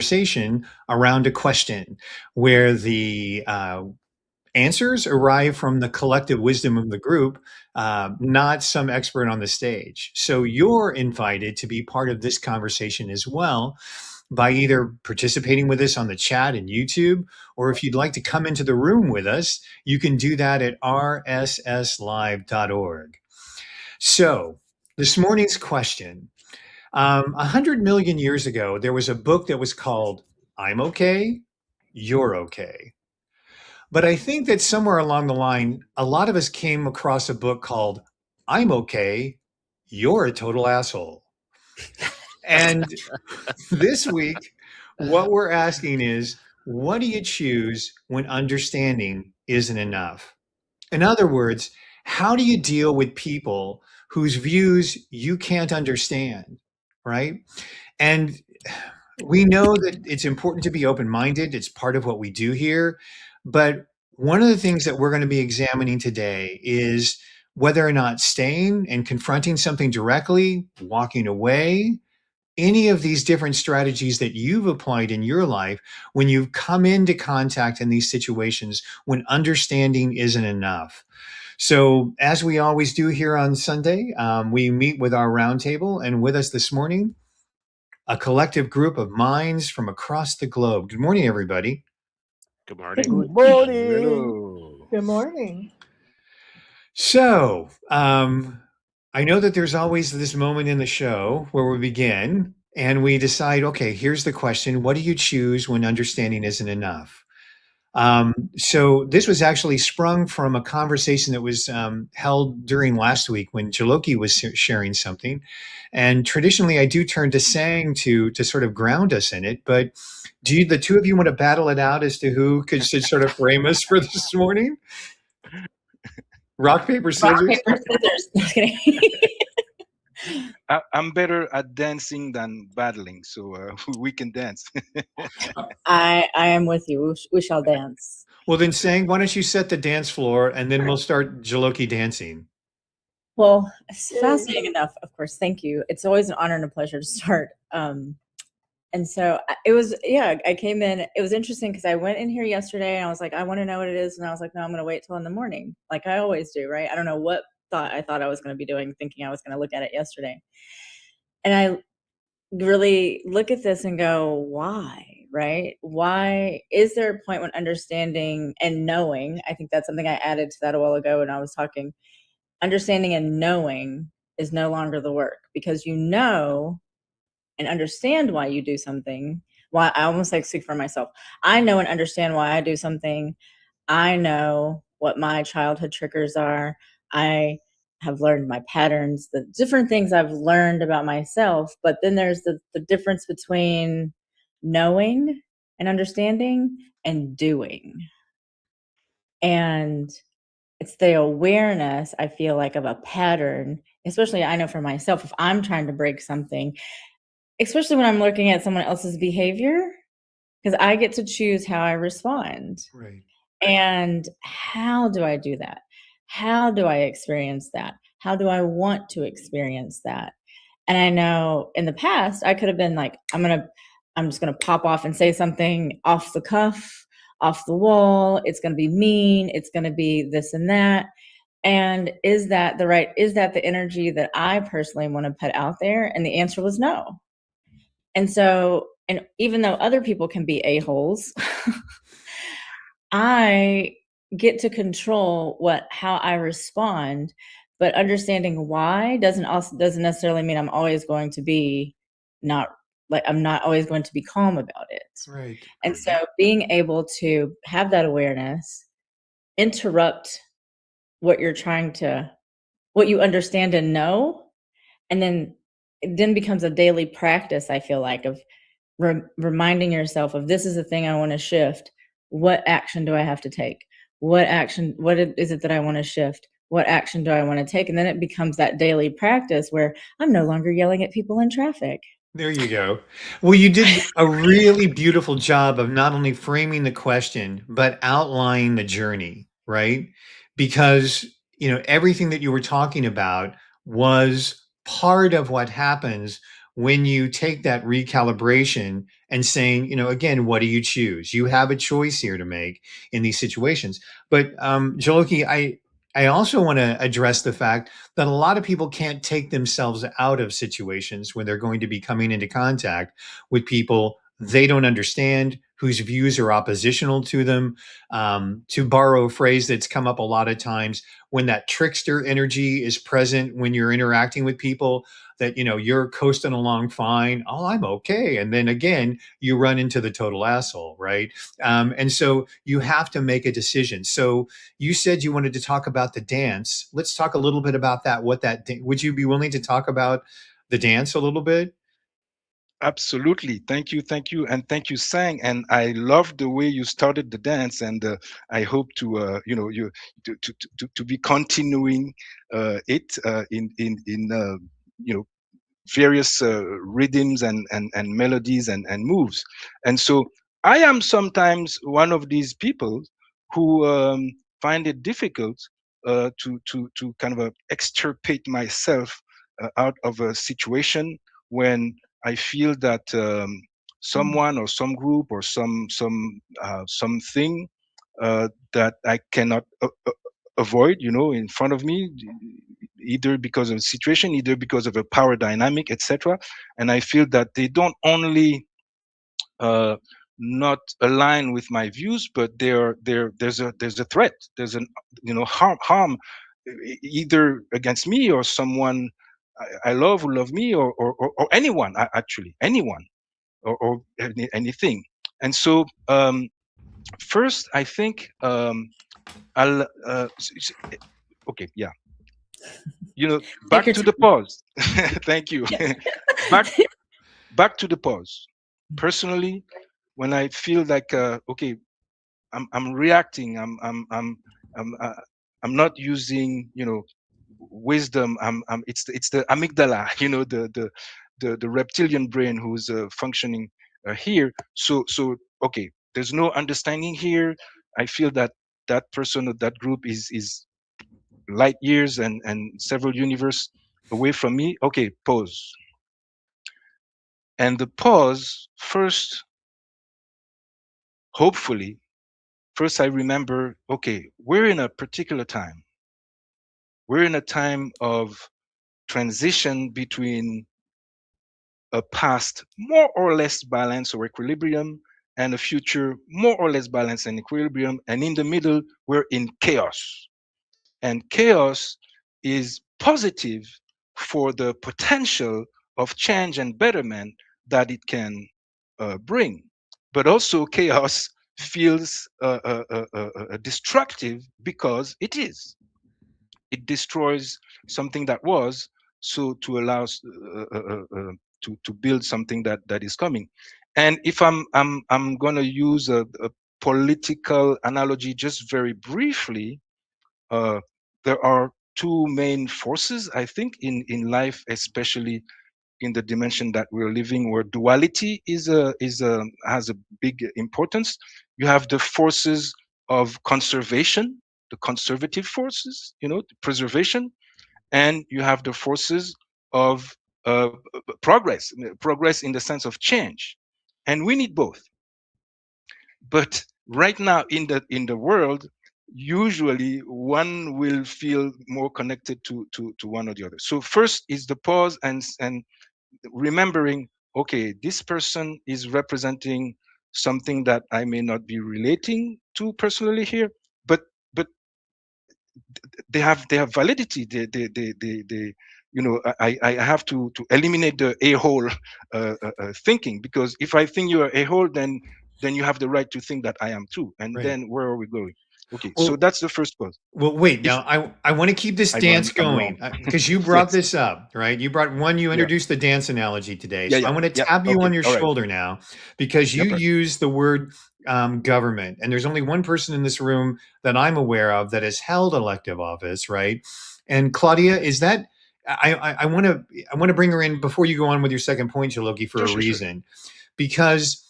conversation around a question where the answers arrive from the collective wisdom of the group, not some expert on the stage. So you're invited to be part of this conversation as well by either participating with us on the chat and YouTube, or if you'd like to come into the room with us, you can do that at rsslive.org. So this morning's question, 100 million years ago, there was a book that was called I'm Okay, You're Okay. But I think that somewhere along the line, a lot of us came across a book called I'm Okay, You're a Total Asshole. And this week, what we're asking is, what do you choose when understanding isn't enough? In other words, how do you deal with people whose views you can't understand, right? And we know that it's important to be open-minded. It's part of what we do here. But one of the things that we're going to be examining today is whether or not staying and confronting something directly, walking away, any of these different strategies that you've applied in your life when you've come into contact in these situations when understanding isn't enough. So, as we always do here on Sunday, we meet with our roundtable, and with us this morning, a collective group of minds from across the globe. Good morning, everybody. Good morning. Good morning. Hello. Good morning. So, I know that there's always this moment in the show where we begin and we decide, okay, here's the question. What do you choose when understanding isn't enough? So this was actually sprung from a conversation that was held during last week when Jaloki was sharing something. And traditionally, I do turn to Sang to sort of ground us in it. But do you, the two of you, want to battle it out as to who should sort of frame us for this morning? Rock, paper, scissors. Rock, paper, scissors. Just kidding. I'm better at dancing than battling, so we can dance. I am with you. We shall dance. Well, then, Sang, why don't you set the dance floor and then we'll start Jaloki dancing. Well, it's fascinating enough, of course. Thank you. It's always an honor and a pleasure to start. And so it was, I came in. It was interesting because I went in here yesterday and I was like, I want to know what it is. And I was like, no, I'm going to wait till in the morning, like I always do, right? I don't know what I thought I was going to be doing, thinking I was going to look at it yesterday. And I really look at this and go, why, right? Why is there a point when understanding and knowing, I think that's something I added to that a while ago when I was talking, understanding and knowing is no longer the work, because you know and understand why you do something. Why I almost like speak for myself. I know and understand why I do something. I know what my childhood triggers are. I have learned my patterns, the different things I've learned about myself. But then there's the difference between knowing and understanding and doing. And it's the awareness, I feel like, of a pattern, especially I know for myself, if I'm trying to break something, especially when I'm looking at someone else's behavior, because I get to choose how I respond. Right. And how do I do that? How do I experience that? How do I want to experience that? And I know in the past, I could have been like, I'm just going to pop off and say something off the cuff, off the wall. It's going to be mean. It's going to be this and that. And is that the energy that I personally want to put out there? And the answer was no. And so, and even though other people can be a-holes, I get to control how I respond, but understanding why doesn't necessarily mean I'm always going to be I'm not always going to be calm about it. Right. And so being able to have that awareness, interrupt what you understand and know, and then it then becomes a daily practice, I feel like, of reminding yourself of, this is the thing I want to shift. What action do I have to take? What is it that I want to shift? What action do I want to take? And then it becomes that daily practice where I'm no longer yelling at people in traffic. There you go. Well, you did a really beautiful job of not only framing the question, but outlining the journey, right? Because, everything that you were talking about was part of what happens when you take that recalibration and saying, again, what do you choose? You have a choice here to make in these situations. But Joloki, I also want to address the fact that a lot of people can't take themselves out of situations when they're going to be coming into contact with people they don't understand, whose views are oppositional to them. To borrow a phrase that's come up a lot of times, when that trickster energy is present when you're interacting with people, that you're coasting along fine, oh, I'm okay, and then again you run into the total asshole, right? And so you have to make a decision. So you said you wanted to talk about the dance. Let's talk a little bit about that. Would you be willing to talk about the dance a little bit? Absolutely. Thank you, and thank you, Sang. And I love the way you started the dance, and I hope to, you to be continuing it in various rhythms and melodies and moves. And so I am sometimes one of these people who find it difficult to kind of extirpate myself out of a situation when I feel that someone or some group or something that I cannot avoid, in front of me, either because of the situation, either because of a power dynamic, etc. And I feel that they don't only uh, not align with my views, but there's a threat. There's an harm either against me or someone I love who love me, or anyone, actually anyone, or anything. And so first, I think I'll okay, yeah, Take back your to the time. pause. Thank you. Yeah. back back to the pause. Personally, when I feel like okay, I'm reacting, I'm not using wisdom. It's the amygdala, the reptilian brain who's functioning here. So okay, there's no understanding here. I feel that that person or that group is light years and several universe away from me. Okay, pause. And the pause first, hopefully, first I remember, okay, we're in a particular time. We're in a time of transition between a past more or less balance or equilibrium and a future more or less balance and equilibrium. And in the middle, we're in chaos. And chaos is positive for the potential of change and betterment that it can bring. But also, chaos feels destructive because it is. It destroys something that was, so to allow to build something that is coming. And if I'm going to use a political analogy just very briefly, uh, there are two main forces, I think, in life, especially in the dimension that we're living, where duality is has a big importance. You have the forces of conservation, the conservative forces, the preservation, and you have the forces of progress in the sense of change, and we need both. But right now in the world, usually one will feel more connected to one or the other. So first is the pause and remembering, okay, this person is representing something that I may not be relating to personally here, but they have validity. They I have to eliminate the a-hole thinking, because if I think you're a-hole, then you have the right to think that I am too, and Right. then where are we going? Okay, so Well, that's the first cause. Well, wait. If Now, I want to keep this dance I'm wrong. going because you brought Yes. this up, right? You Yeah. introduced the dance analogy today. Yeah. So I Yeah. want to Yeah. tap you Okay. on your All right. shoulder now because you Yep. Right. use the word government. And there's only one person in this room that I'm aware of that has held elective office, right? And Claudia, is that I want to bring her in before you go on with your second point, Jaloki, for Sure. a Sure. Sure. reason. Because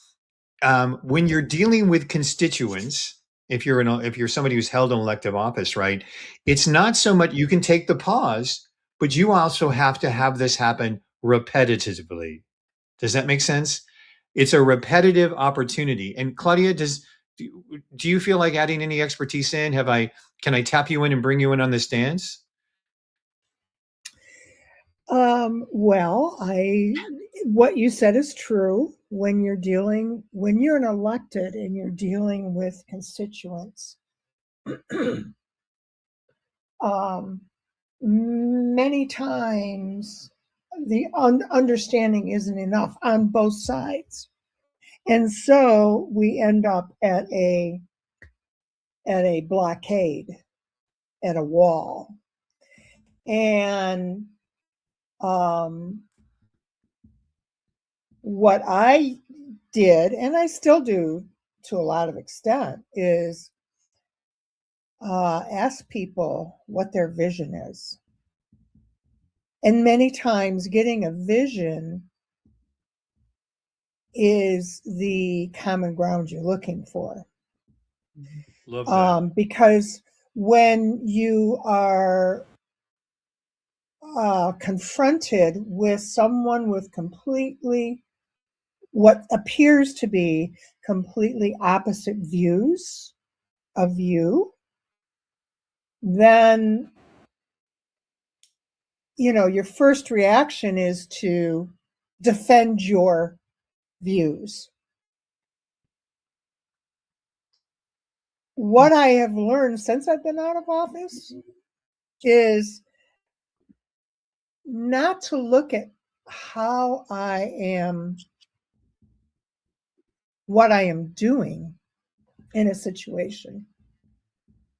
when you're dealing with constituents, if you're somebody who's held an elective office, right, it's not so much you can take the pause, but you also have to have this happen repetitively. Does that make sense? It's a repetitive opportunity. And Claudia, do you feel like adding any expertise in? Can I tap you in and bring you in on this dance? Well, what you said is true. When you're an elected and you're dealing with constituents, many times the understanding isn't enough on both sides. And so we end up at a blockade, at a wall. And what I did, and I still do to a lot of extent, is ask people what their vision is. And many times getting a vision is the common ground you're looking for. Love that. Because when you are confronted with someone with completely, what appears to be completely opposite views of you, then, your first reaction is to defend your views. What I have learned since I've been out of office is not to look at what I am doing in a situation.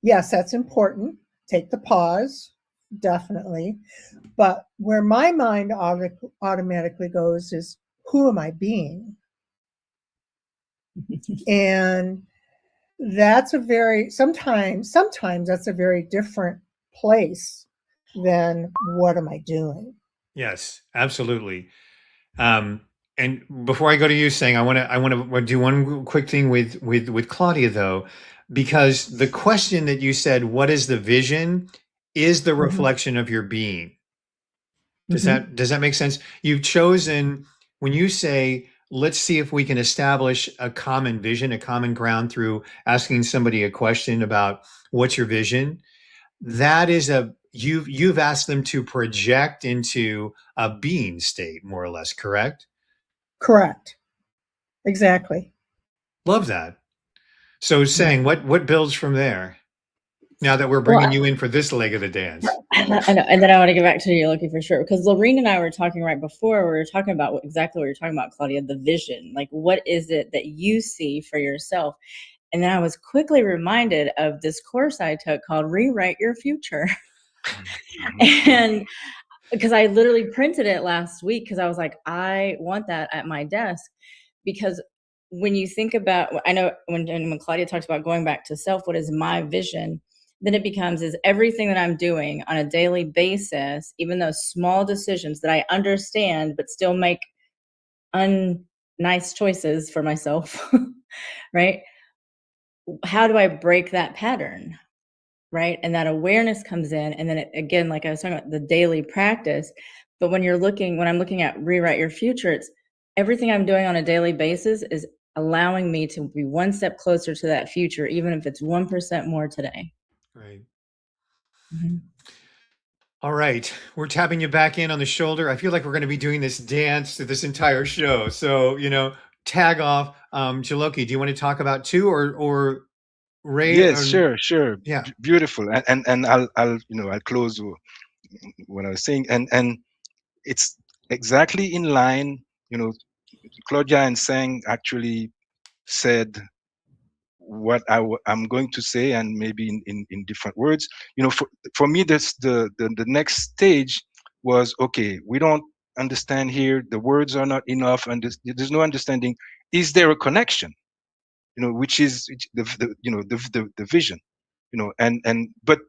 Yes, that's important. Take the pause, definitely. But where my mind automatically goes is, who am I being? And that's sometimes that's a very different place than what am I doing? Yes, absolutely. And before I go to you, saying I want to do one quick thing with Claudia though, because the question that you said, "What is the vision?" is the reflection of your being. Does that make sense? You've chosen when you say, "Let's see if we can establish a common vision, a common ground through asking somebody a question about what's your vision." That is you've asked them to project into a being state, more or less, correct? Correct. Exactly. Love that. So saying what builds from there now that we're Well, bringing you in for this leg of the dance? I know, and then I want to get back to you looking for sure, because Lorene and I were talking right before. We were talking about exactly what you're talking about, Claudia, the vision. Like, what is it that you see for yourself? And then I was quickly reminded of this course I took called Rewrite Your Future. And because I literally printed it last week, because I was like, I want that at my desk. Because when you think about, I know when Claudia talks about going back to self, what is my vision? Then it becomes, is everything that I'm doing on a daily basis, even those small decisions that I understand but still make unnice choices for myself, right? How do I break that pattern? Right? And that awareness comes in. And then again, like I was talking about, the daily practice. But when I'm looking at Rewrite Your Future, it's everything I'm doing on a daily basis is allowing me to be one step closer to that future, even if it's 1% more today. Right. Mm-hmm. All right, we're tapping you back in on the shoulder. I feel like we're going to be doing this dance through this entire show. So, tag off. Jaloki, do you want to talk about two or Ray? Yes, sure. Yeah. Beautiful. And I'll close what I was saying. And it's exactly in line. Claudia and Sang actually said what I'm going to say, and maybe in different words. For me, this the next stage was, okay, we don't understand here, the words are not enough, and there's no understanding. Is there a connection? Which is the vision. And but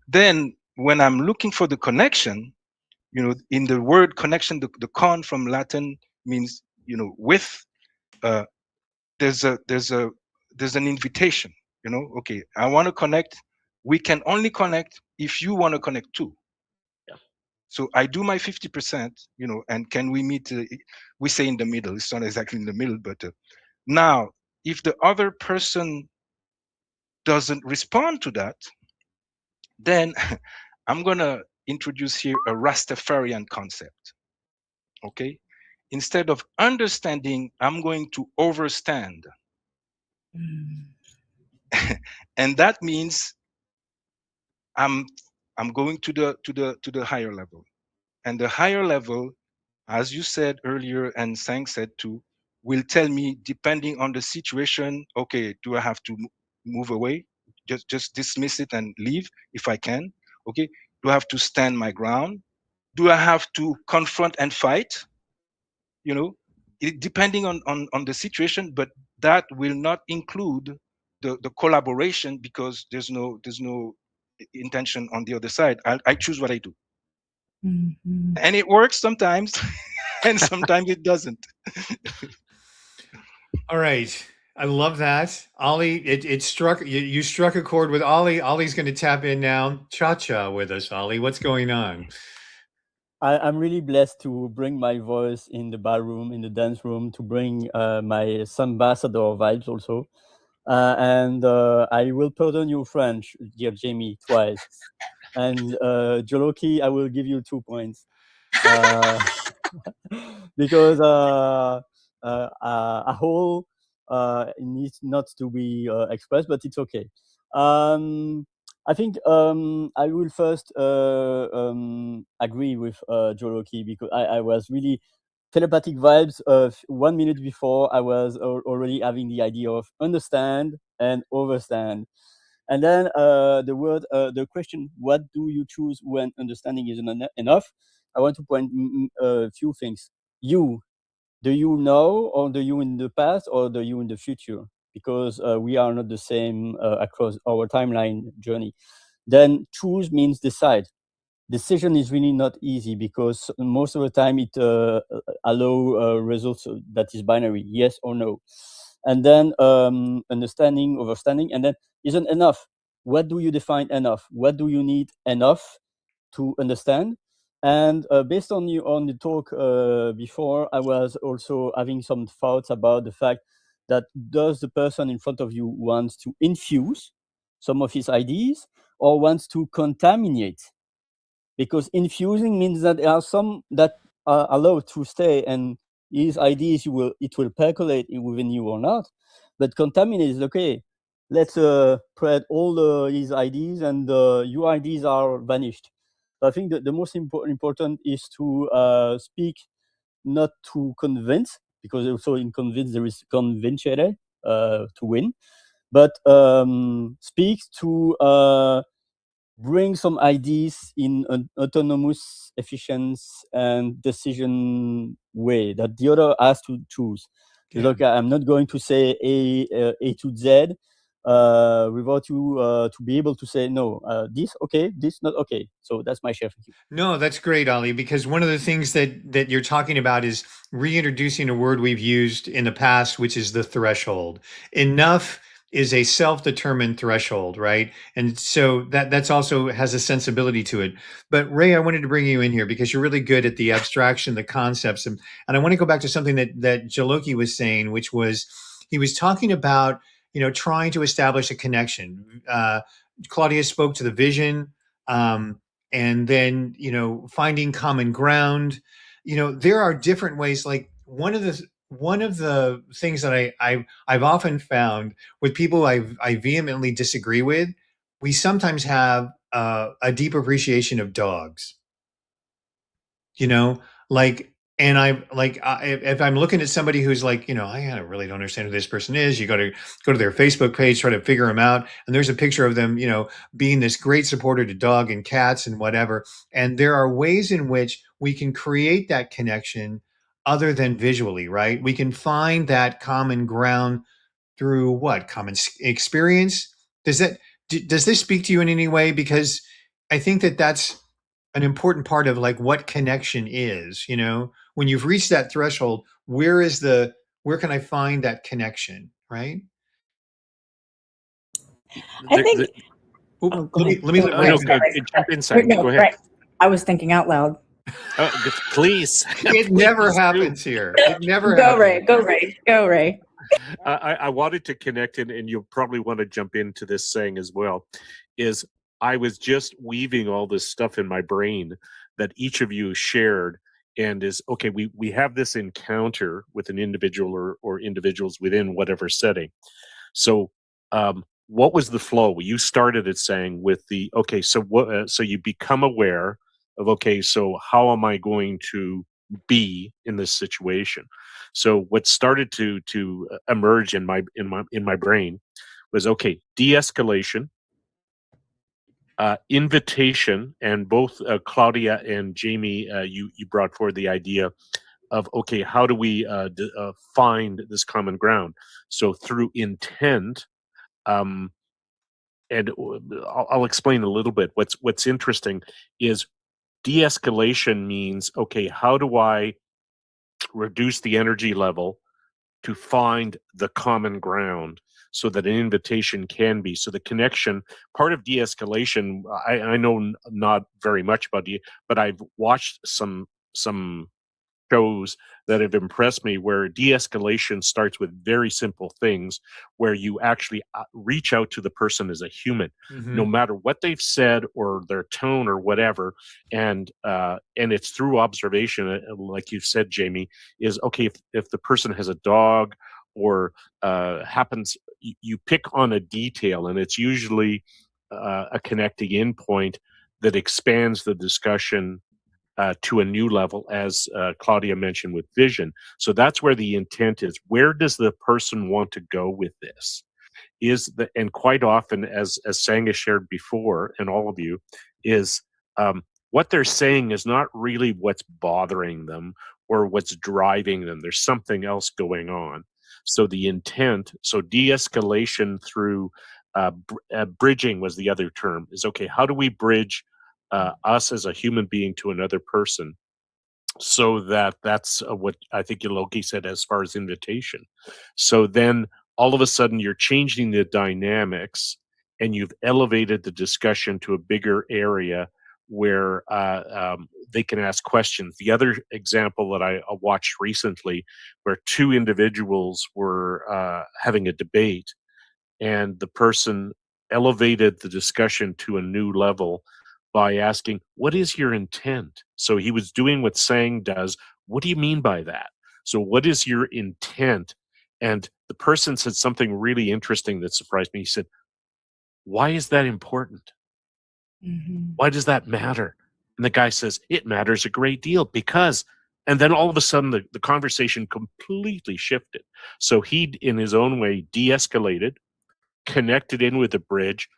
then when I'm looking for the connection, in the word connection, the con from Latin means, with. uh, there's an invitation. Okay, I want to connect. We can only connect if you want to connect too. So I do my 50%, and can we meet? We say in the middle. It's not exactly in the middle, but now if the other person doesn't respond to that, then I'm gonna introduce here a Rastafarian concept. Okay, instead of understanding, I'm going to overstand, and that means I'm I'm going to the higher level, and the higher level, as you said earlier and Sang said too, will tell me depending on the situation. Okay, do I have to move away, just dismiss it and leave if I can? Okay, do I have to stand my ground? Do I have to confront and fight? You know, depending on the situation, but that will not include the collaboration, because there's no intention on the other side. I choose what I do, Mhm. and it works sometimes, and sometimes it doesn't. All right. I love that. Ollie, it struck you struck a chord with Ollie. Ollie's going to tap in now. Cha-cha with us, Ollie. What's going on? I'm really blessed to bring my voice in the ballroom, in the dance room, to bring my ambassador vibes also. And I will pardon you French, dear Jamie, twice. And Joloki, I will give you 2 points. Uh, because a whole needs not to be expressed, but it's okay. I think I will first agree with Joloki, because I was really telepathic vibes of 1 minute before. I was already having the idea of understand and overstand. And then the question, what do you choose when understanding is enough? I want to point a few things. Do you know, or do you in the past, or do you in the future? Because we are not the same across our timeline journey. Then choose means decide. Decision is really not easy, because most of the time it allow results that is binary, yes or no. And then understanding, overstanding, and then isn't enough. What do you define enough? What do you need enough to understand? And based on the talk before, I was also having some thoughts about the fact that, does the person in front of you wants to infuse some of his ideas, or wants to contaminate? Because infusing means that there are some that are allowed to stay, and his ideas it will percolate within you or not. But contaminate is okay. Let's spread all his ideas, and your ideas are vanished. So I think that the most important is to speak, not to convince, because also in convince there is convincere, to win, but speak to bring some ideas in an autonomous, efficient, and decision way that the other has to choose. It's Yeah. like, I'm not going to say A to Z without you to be able to say no. This okay, this not okay. So that's my share. Thank you. No, that's great, Ali, because one of the things that you're talking about is reintroducing a word we've used in the past, which is the threshold. Enough is a self-determined threshold, right? And so that's also has a sensibility to it. But Ray, I wanted to bring you in here because you're really good at the abstraction, the concepts, and I want to go back to something that Jaloki was saying, which was he was talking about trying to establish a connection. Claudia spoke to the vision. And then finding common ground. There are different ways. Like one of the things that I've often found with people I vehemently disagree with, we sometimes have a deep appreciation of dogs. you know like and if I'm looking at somebody who's like, I really don't understand who this person is, you go to their Facebook page, try to figure them out, and there's a picture of them, being this great supporter to dog and cats and whatever. And there are ways in which we can create that connection other than visually, right? We can find that common ground through what? Common experience. Does this speak to you in any way? Because I think that's an important part of like what connection is. When you've reached that threshold, where can I find that connection, right? I think. Oop, Oh, go let ahead. me let Go Ray ahead. finish. Sorry. Jump in, Sang. No, Go ahead. right. I was thinking out loud. Please. It never Please do. happens here. It never Go happens. Ray, go Ray, go Ray. I wanted to connect in, and you'll probably want to jump into this saying as well, is I was just weaving all this stuff in my brain that each of you shared, and is, okay, we have this encounter with an individual or individuals within whatever setting. So what was the flow? You started it saying with the, okay, so what, so you become aware of, okay, so how am I going to be in this situation? So what started to emerge in my brain was, okay, de-escalation, invitation, and both Claudia and Jamie, you brought forward the idea of, okay, how do we find this common ground? So through intent, um, and I'll explain a little bit. What's interesting is de-escalation means, okay, how do I reduce the energy level to find the common ground so that an invitation can be, so the connection, part of de-escalation, I know not very much about but I've watched some shows that have impressed me where de-escalation starts with very simple things where you actually reach out to the person as a human, no matter what they've said or their tone or whatever, and it's through observation, like you said, Jamie, is, okay, if the person has a dog or happens, you pick on a detail, and it's usually a connecting in point that expands the discussion to a new level, as Claudia mentioned with vision. So that's where the intent is. Where does the person want to go with this? And quite often, as Sangha shared before, and all of you, is what they're saying is not really what's bothering them or what's driving them. There's something else going on. So the intent, so de-escalation through bridging was the other term, is, okay, how do we bridge us as a human being to another person, so that's what I think Yogi said as far as invitation. So then all of a sudden you're changing the dynamics, and you've elevated the discussion to a bigger area where they can ask questions. The other example that I watched recently, where two individuals were having a debate, and the person elevated the discussion to a new level by asking, what is your intent? So he was doing what Sang does. What do you mean by that? So what is your intent? And the person said something really interesting that surprised me. He said, why is that important? Why does that matter? And the guy says, it matters a great deal because, and then all of a sudden the conversation completely shifted. So he, in his own way, de-escalated, connected in with the bridge,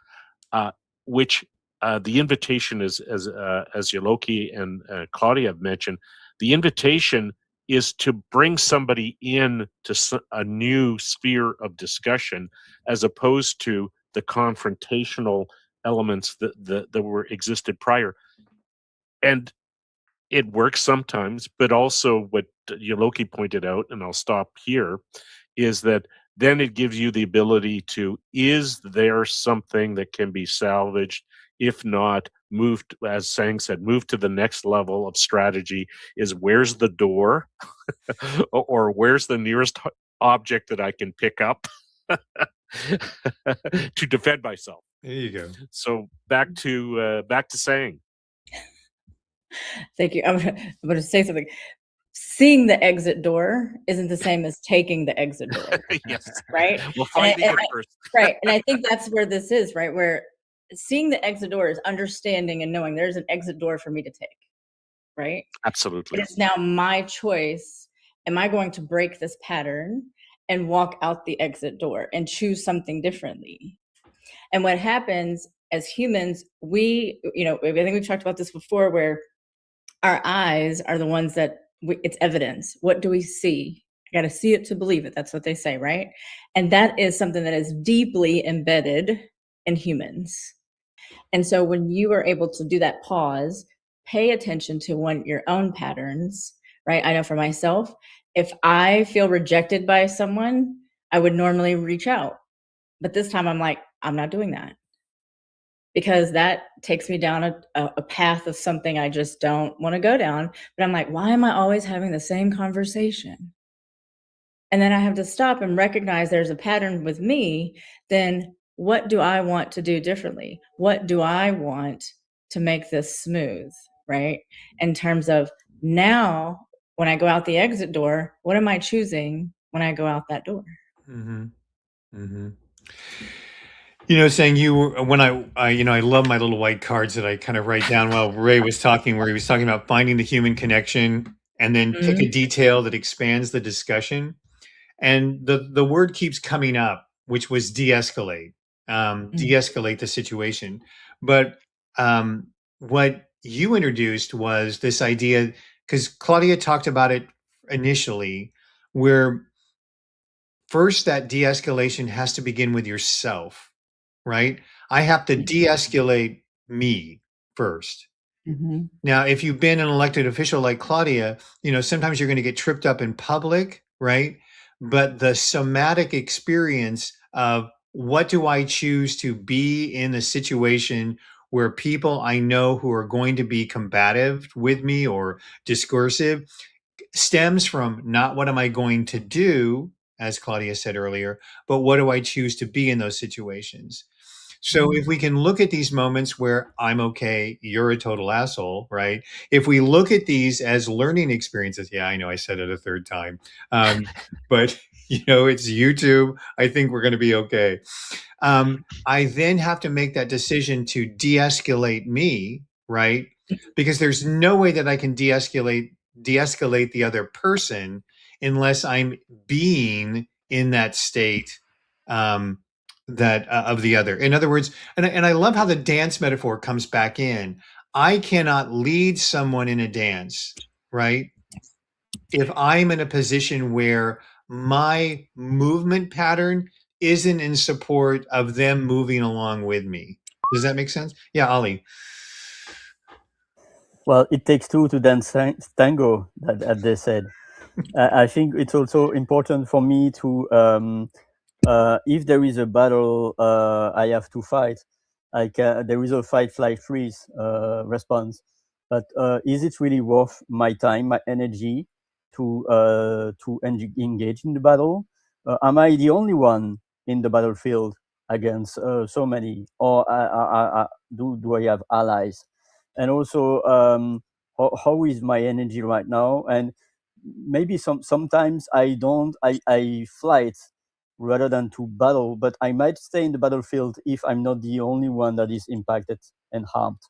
which the invitation is, as Yoloki and Claudia have mentioned, the invitation is to bring somebody in to a new sphere of discussion, as opposed to the confrontational elements that were existed prior. And it works sometimes, but also what Yoloki pointed out, and I'll stop here, is that then it gives you the ability to, is there something that can be salvaged? If not, moved, as Sang said, move to the next level of strategy, is where's the door or where's the nearest object that I can pick up to defend myself. There you go. So back to Sang. Thank you. I'm going to say something. Seeing the exit door isn't the same as taking the exit door. Yes. Right? Well, finding it first. Right. And I think that's where this is, right? Where seeing the exit door is understanding and knowing there's an exit door for me to take. Right? Absolutely. It is now my choice. Am I going to break this pattern and walk out the exit door and choose something differently? And what happens as humans, I think we've talked about this before, where our eyes are the ones that it's evidence. What do we see? I got to see it to believe it. That's what they say, right? And that is something that is deeply embedded in humans. And so when you are able to do that pause, pay attention to your own patterns, right? I know for myself, if I feel rejected by someone, I would normally reach out. But this time I'm like, I'm not doing that. because that takes me down a path of something I just don't want to go down. But I'm like, why am I always having the same conversation? And then I have to stop and recognize there's a pattern with me. Then what do I want to do differently? What do I want to make this smooth, right? In terms of now, when I go out the exit door, what am I choosing when I go out that door? Mm-hmm. Mm-hmm. You know, saying when I love my little white cards that I kind of write down while Ray was talking, where he was talking about finding the human connection and then pick a detail that expands the discussion. And the word keeps coming up, which was de-escalate, de-escalate the situation. But what you introduced was this idea, because Claudia talked about it initially, where first that de-escalation has to begin with yourself, right? I have to de-escalate me first. Mm-hmm. Now, if you've been an elected official like Claudia, you know, sometimes you're going to get tripped up in public, right? But the somatic experience of what do I choose to be in a situation where people I know who are going to be combative with me or discursive stems from not what am I going to do, as Claudia said earlier, but what do I choose to be in those situations? So if we can look at these moments where I'm okay, you're a total asshole, right? If we look at these as learning experiences, yeah, I know I said it a third time, but you know, it's YouTube. I think we're going to be okay. I then have to make that decision to de-escalate me, right? Because there's no way that I can de-escalate the other person unless I'm being in that state that of the other. In other words, and I love how the dance metaphor comes back in. I cannot lead someone in a dance, right? If I'm in a position where my movement pattern isn't in support of them moving along with me. Does that make sense? Yeah, Ali. Well, it takes two to dance tango, that they said. I think it's also important for me to, if there is a battle I have to fight, there is a fight, flight, freeze response. But is it really worth my time, my energy to engage in the battle? Am I the only one in the battlefield against so many, or do I have allies? And also, how is my energy right now? And maybe sometimes I flight rather than to battle, but I might stay in the battlefield if I'm not the only one that is impacted and harmed.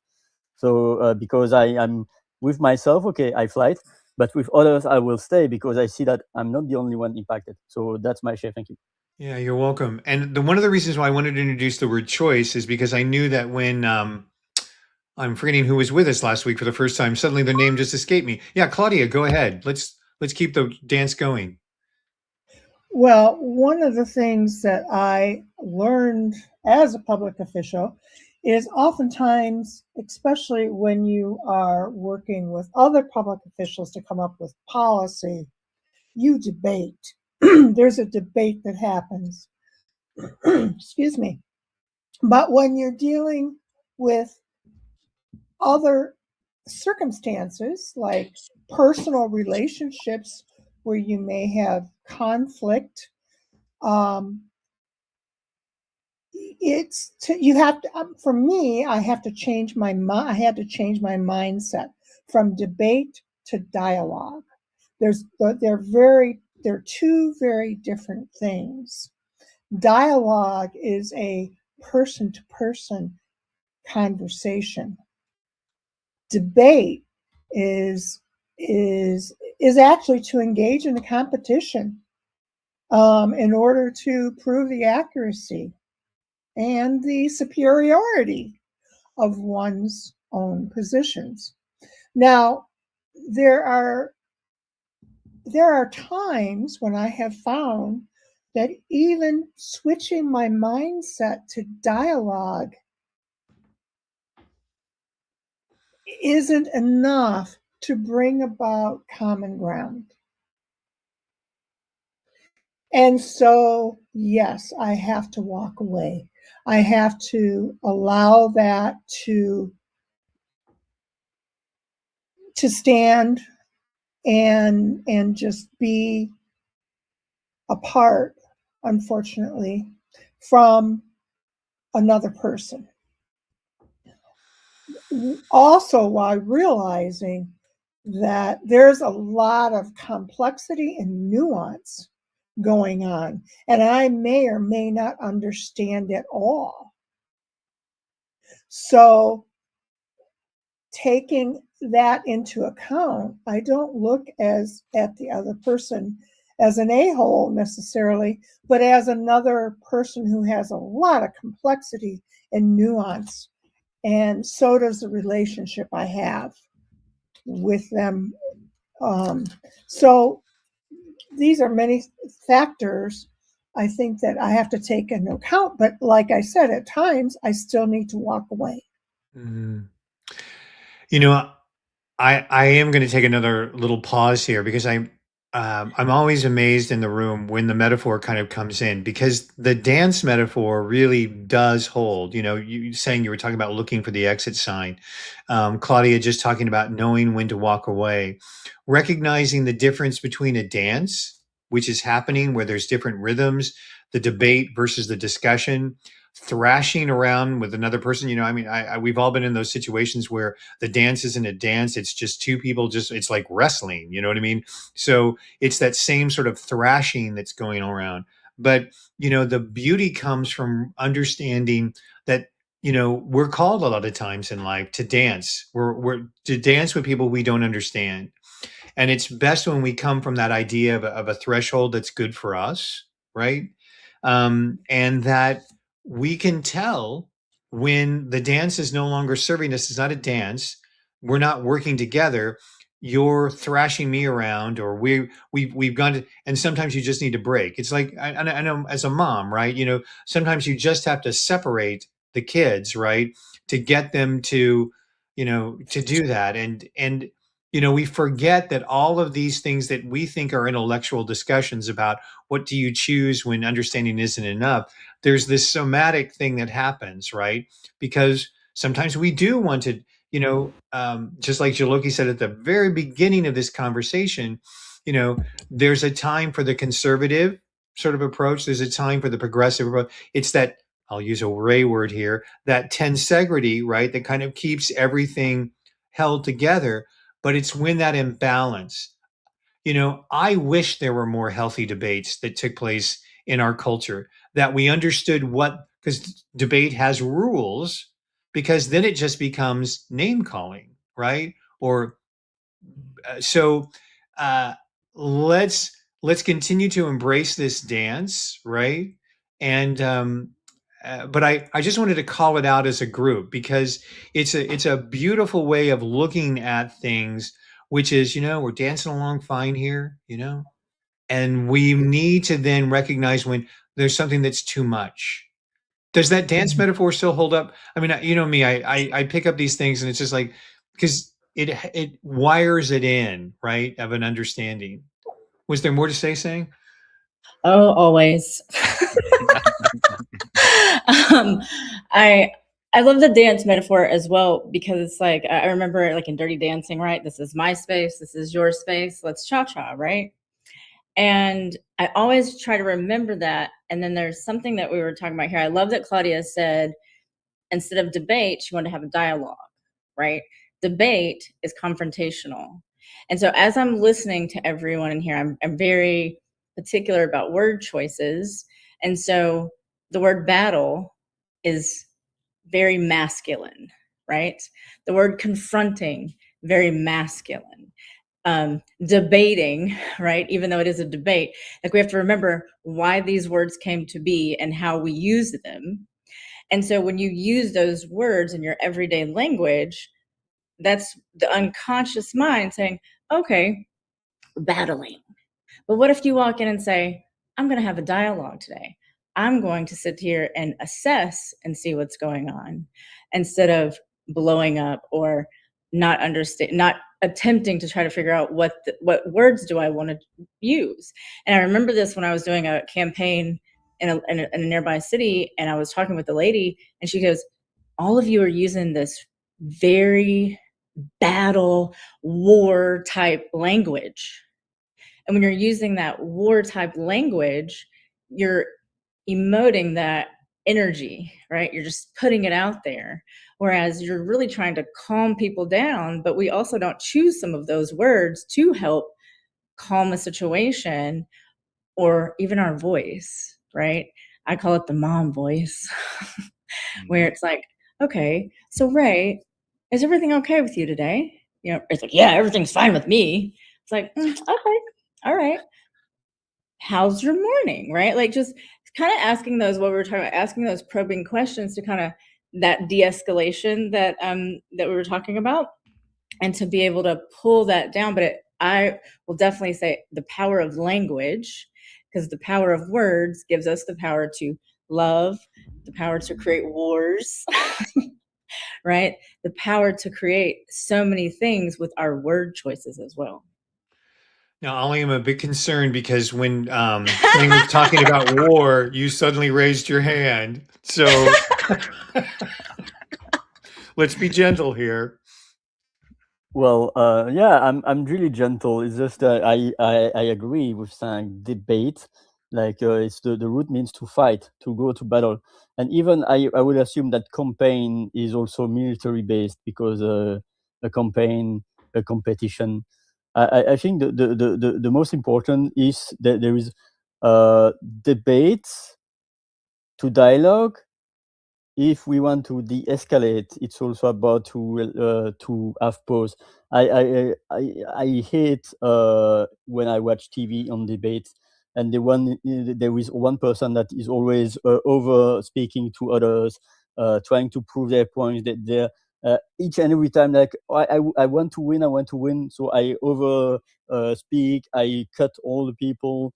So because I'm with myself, okay, I flight, but with others I will stay because I see that I'm not the only one impacted. So that's my share. Thank you. Yeah, you're welcome. And one of the reasons why I wanted to introduce the word choice is because I knew that when I'm forgetting who was with us last week for the first time, suddenly the name just escaped me. Yeah, Claudia, go ahead. Let's keep the dance going. Well, one of the things that I learned as a public official is oftentimes, especially when you are working with other public officials to come up with policy, you debate. There's a debate that happens. Excuse me. But when you're dealing with other circumstances, like personal relationships where you may have conflict, you have to, for me, I have to change my I had to change my mindset from debate to dialogue. They're two very different things. Dialogue is a person to person conversation. Debate is actually to engage in a competition in order to prove the accuracy and the superiority of one's own positions. Now, there are times when I have found that even switching my mindset to dialogue isn't enough to bring about common ground. And so, yes, I have to walk away. I have to allow that to stand and just be apart, unfortunately, from another person. Also, while realizing that there's a lot of complexity and nuance going on, and I may or may not understand it all. So, taking that into account, I don't look at the other person as an a-hole necessarily, but as another person who has a lot of complexity and nuance. And so does the relationship I have with them. So these are many factors I think that I have to take into account. But like I said, at times I still need to walk away. Mhm. You know, I am going to take another little pause here because I'm always amazed in the room when the metaphor kind of comes in, because the dance metaphor really does hold. You know, you saying you were talking about looking for the exit sign, Claudia just talking about knowing when to walk away, recognizing the difference between a dance, which is happening where there's different rhythms, the debate versus the discussion, thrashing around with another person. You know, I mean, we've all been in those situations where the dance isn't a dance, it's just two people, just it's like wrestling, you know what I mean? So it's that same sort of thrashing that's going around. But you know, the beauty comes from understanding that, you know, we're called a lot of times in life to dance. We're to dance with people we don't understand, and it's best when we come from that idea of a threshold that's good for us, right? And that we can tell when the dance is no longer serving us. It's not a dance. We're not working together. You're thrashing me around, or we've gone to, and sometimes you just need a break. It's like I know as a mom, right? You know, sometimes you just have to separate the kids, right, to get them to, you know, to do that. And you know, we forget that all of these things that we think are intellectual discussions about what do you choose when understanding isn't enough, there's this somatic thing that happens, right? Because sometimes we do want to, you know, just like Jaloki said at the very beginning of this conversation, you know, there's a time for the conservative sort of approach, there's a time for the progressive approach. It's that, I'll use a Ray word here, that tensegrity, right, that kind of keeps everything held together. But it's when that imbalance, you know, I wish there were more healthy debates that took place in our culture, that we understood what, because debate has rules, because then it just becomes name calling, right? Or so uh, let's continue to embrace this dance, right? And but I just wanted to call it out as a group because it's a beautiful way of looking at things, which is, you know, we're dancing along fine here, you know, and we need to then recognize when there's something that's too much. Does that dance metaphor still hold up? I mean, you know me, I pick up these things and it's just like, because it wires it in, right, of an understanding. Was there more to say, saying? Oh, always. um, I love the dance metaphor as well, because it's like, I remember like in Dirty Dancing, right? This is my space, this is your space, let's cha-cha, right? And I always try to remember that. And then there's something that we were talking about here. I love that Claudia said, instead of debate, she wanted to have a dialogue, right? Debate is confrontational. And so as I'm listening to everyone in here, I'm very particular about word choices. And so the word battle is very masculine, right? The word confronting, very masculine. Debating, right? Even though it is a debate, like we have to remember why these words came to be and how we use them. And so when you use those words in your everyday language, that's the unconscious mind saying, okay, we're battling. But what if you walk in and say, I'm going to have a dialogue today? I'm going to sit here and assess and see what's going on, instead of blowing up or not understand, not attempting to try to figure out what words do I want to use. And I remember this when I was doing a campaign in a nearby city, and I was talking with the lady, and she goes, all of you are using this very battle war type language. And when you're using that war type language, you're emoting that energy, right? You're just putting it out there. Whereas you're really trying to calm people down, but we also don't choose some of those words to help calm a situation, or even our voice, right? I call it the mom voice, where it's like, okay, so Ray, is everything okay with you today? You know, it's like, yeah, everything's fine with me. It's like, okay, all right. How's your morning, right? Like, just kind of asking those, what we were talking about, asking those probing questions to kind of that de-escalation that we were talking about, and to be able to pull that down. But I will definitely say the power of language, because the power of words gives us the power to love, the power to create wars, right? The power to create so many things with our word choices as well. Now, Ollie, I'm a bit concerned because when Shane was talking about war, you suddenly raised your hand. So let's be gentle here. Well, yeah, I'm really gentle. It's just I agree with saying debate. Like it's the root means to fight, to go to battle, and even I would assume that campaign is also military based, because a campaign, a competition. I think the most important is that there is debate to dialogue. If we want to de-escalate, it's also about to have pause. I hate when I watch TV on debates, and there is one person that is always over speaking to others, trying to prove their points, that they're each and every time, like, I want to win, so I over speak, I cut all the people.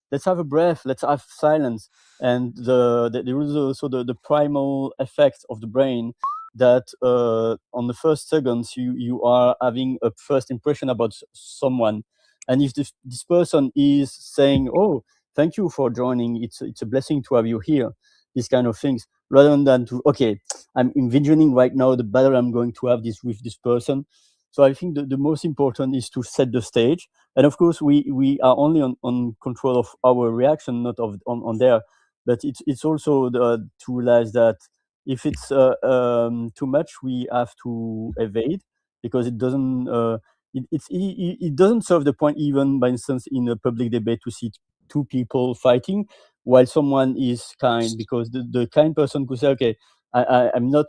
Let's have a breath, let's have silence. And there is also the primal effect of the brain, that on the first seconds you are having a first impression about someone, and if this person is saying, oh, thank you for joining, it's a blessing to have you here, these kind of things, rather than to, okay, I'm envisioning right now the battle I'm going to have with this person. So I think the most important is to set the stage. And of course, we are only on control of our reaction, not on there. But it's also to realize that if it's too much, we have to evade, because it doesn't it doesn't serve the point, even by instance in a public debate, to see two people fighting while someone is kind, because the kind person could say, okay, I'm not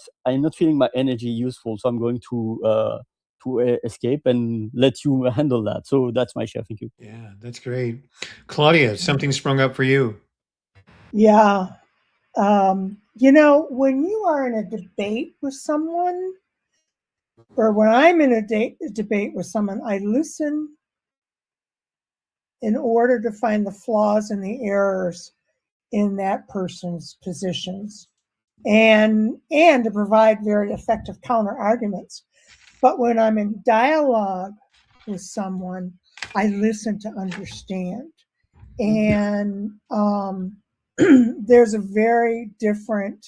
feeling my energy useful, so I'm going to escape and let you handle that. So that's my share. Thank you. Yeah, that's great. Claudia, something sprung up for you. Yeah. You know, when you are in a debate with someone, or when I'm in a debate with someone, I listen in order to find the flaws and the errors in that person's positions, and to provide very effective counter arguments. But when I'm in dialogue with someone, I listen to understand. And there's a very different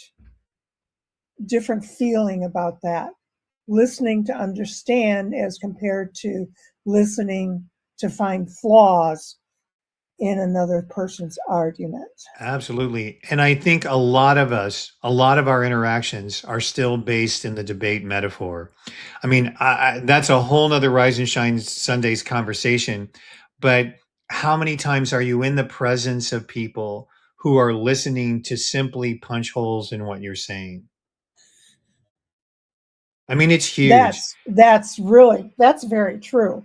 feeling about that. Listening to understand as compared to listening to find flaws in another person's argument. Absolutely. And I think a lot of our interactions are still based in the debate metaphor. I mean, that's a whole nother Rise and Shine Sundays conversation. But how many times are you in the presence of people who are listening to simply punch holes in what you're saying? I mean, it's huge. That's very true.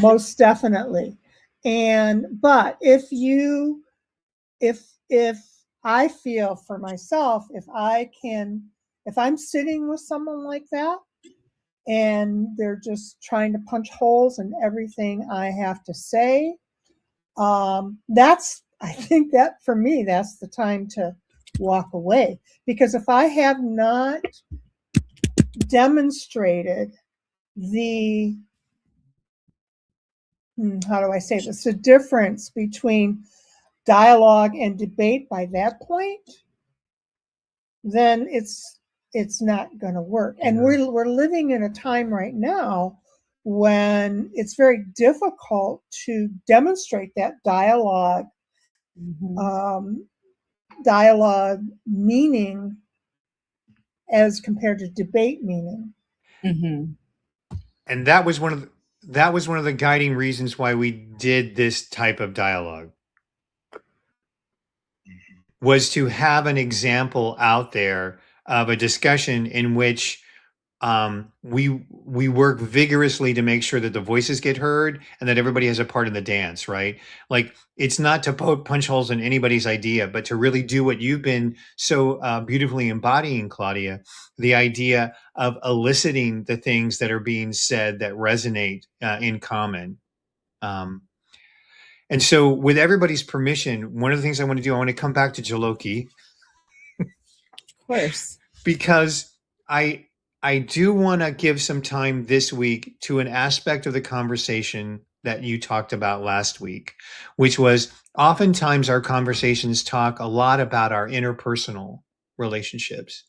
Most definitely. But if I feel for myself, if I'm sitting with someone like that and they're just trying to punch holes in everything I have to say, I think that for me, that's the time to walk away. Because if I have not demonstrated the how do I say this? The difference between dialogue and debate by that point, then it's not going to work. And we're living in a time right now when it's very difficult to demonstrate that dialogue dialogue meaning as compared to debate meaning. And that was one of the guiding reasons why we did this type of dialogue, was to have an example out there of a discussion in which we work vigorously to make sure that the voices get heard and that everybody has a part in the dance, right? Like, it's not to poke punch holes in anybody's idea, but to really do what you've been so beautifully embodying, Claudia, the idea of eliciting the things that are being said that resonate in common. And so, with everybody's permission, one of the things I want to do, I want to come back to Jaloki. Of course. Because I do want to give some time this week to an aspect of the conversation that you talked about last week, which was oftentimes our conversations talk a lot about our interpersonal relationships.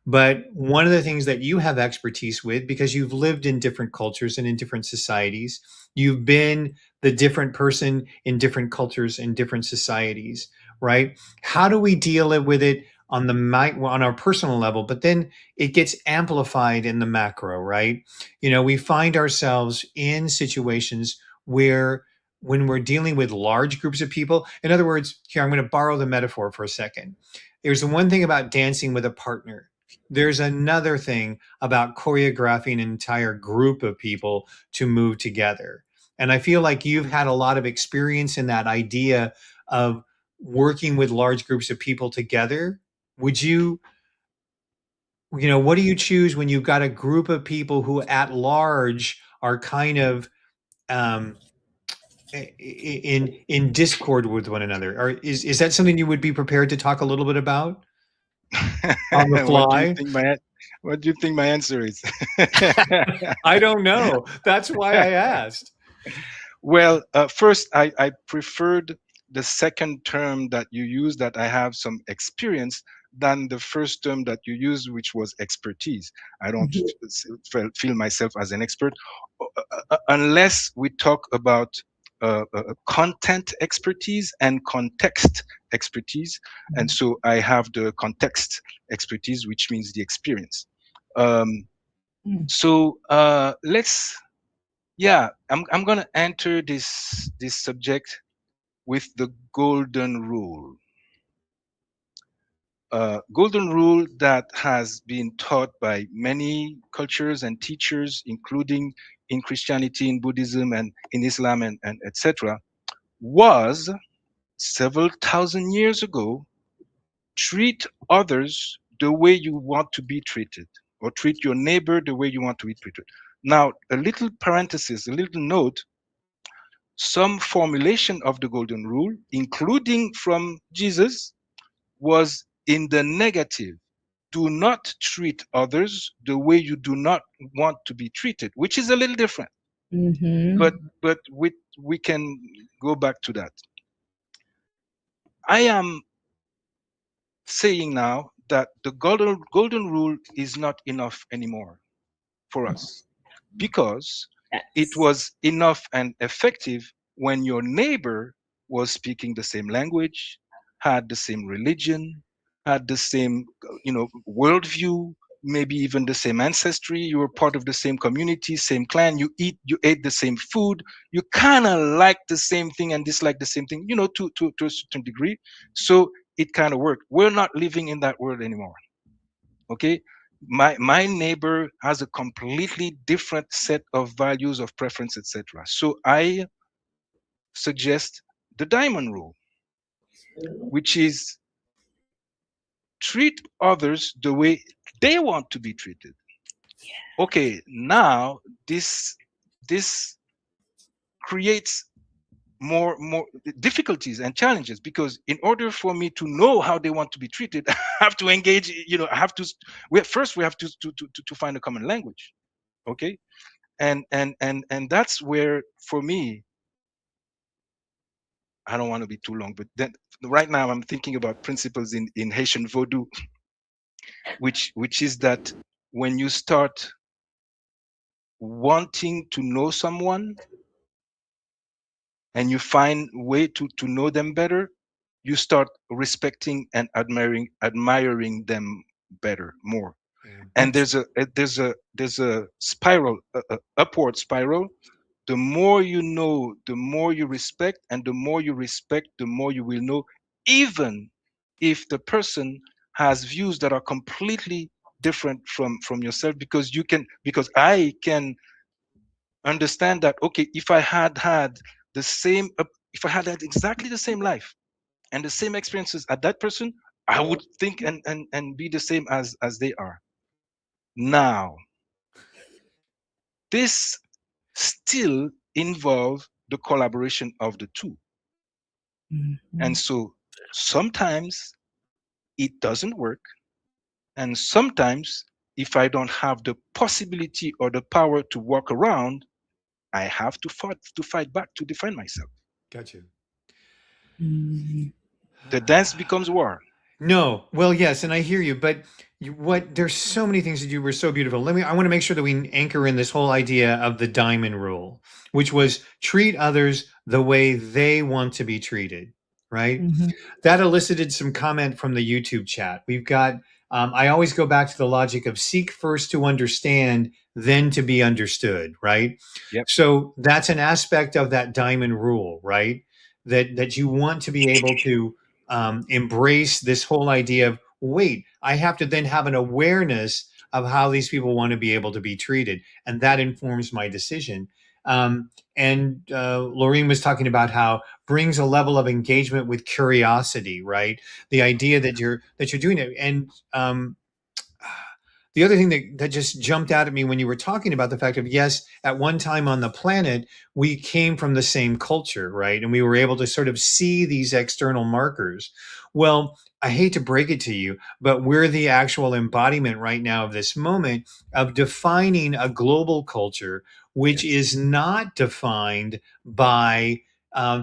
But one of the things that you have expertise with, because you've lived in different cultures and in different societies, you've been the different person in different cultures and different societies, right? How do we deal with it on our personal level, but then it gets amplified in the macro, right? You know, we find ourselves in situations where when we're dealing with large groups of people, in other words, here, I'm going to borrow the metaphor for a second. There's the one thing about dancing with a partner. There's another thing about choreographing an entire group of people to move together. And I feel like you've had a lot of experience in that idea of working with large groups of people together. Would you what do you choose when you've got a group of people who at large are kind of um, in discord with one another? Or is that something you would be prepared to talk a little bit about on the fly? What do you think my answer is? I don't know. That's why I asked. Well, first, I preferred the second term that you used, that I have some experience, than the first term that you used, which was expertise. I don't feel myself as an expert unless we talk about content expertise and context expertise. And so I have the context expertise, which means the experience. So I'm gonna enter this subject with the golden rule. Golden rule that has been taught by many cultures and teachers, including in Christianity, in Buddhism, and in Islam, and etc., was several thousand years ago: treat others the way you want to be treated, or treat your neighbor the way you want to be treated. Now, a little parenthesis, a little note: some formulation of the golden rule, including from Jesus, was in the negative. Do not treat others the way you do not want to be treated, which is a little different. But we can go back to that. I am saying now that the golden rule is not enough anymore for us, because it was enough and effective when your neighbor was speaking the same language, had the same religion, had the same worldview, maybe even the same ancestry. You were part of the same community, same clan. You ate the same food. You kind of like the same thing and dislike the same thing, to a certain degree. So it kind of worked. We're not living in that world anymore. Okay, my neighbor has a completely different set of values, of preference, etc. So I suggest the diamond rule, which is treat others the way they want to be treated. Okay, now this creates more difficulties and challenges, because in order for me to know how they want to be treated, I have to engage. I have to. We have to find a common language. Okay. And that's where, for me, I don't want to be too long, but then right now I'm thinking about principles in Haitian Vodou, which is that when you start wanting to know someone and you find way to know them better, you start respecting and admiring them better, more. Yeah. And there's a spiral, a upward spiral. The more you know, the more you respect, and the more you respect, the more you will know, even if the person has views that are completely different from yourself, because I can understand that, okay, if I had the same if I had exactly the same life and the same experiences as that person, I would think and be the same as they are. Now, this still involves the collaboration of the two. And so sometimes it doesn't work. And sometimes, if I don't have the possibility or the power to walk around, I have to fight back to defend myself. Got you. The dance becomes war. No, well, yes, and I hear you, but there's so many things that you were so beautiful. I want to make sure that we anchor in this whole idea of the diamond rule, which was treat others the way they want to be treated, right? That elicited some comment from the YouTube chat. We've got, I always go back to the logic of seek first to understand, then to be understood, right? Yep. So that's an aspect of that diamond rule, right? That you want to be able to embrace this whole idea of, wait, I have to then have an awareness of how these people want to be able to be treated. And that informs my decision. And Laureen was talking about how brings a level of engagement with curiosity, right? The idea that you're doing it. And the other thing that just jumped out at me when you were talking about the fact of, yes, at one time on the planet, we came from the same culture, right? And we were able to sort of see these external markers. Well, I hate to break it to you, but we're the actual embodiment right now of this moment of defining a global culture, which Yes. is not defined by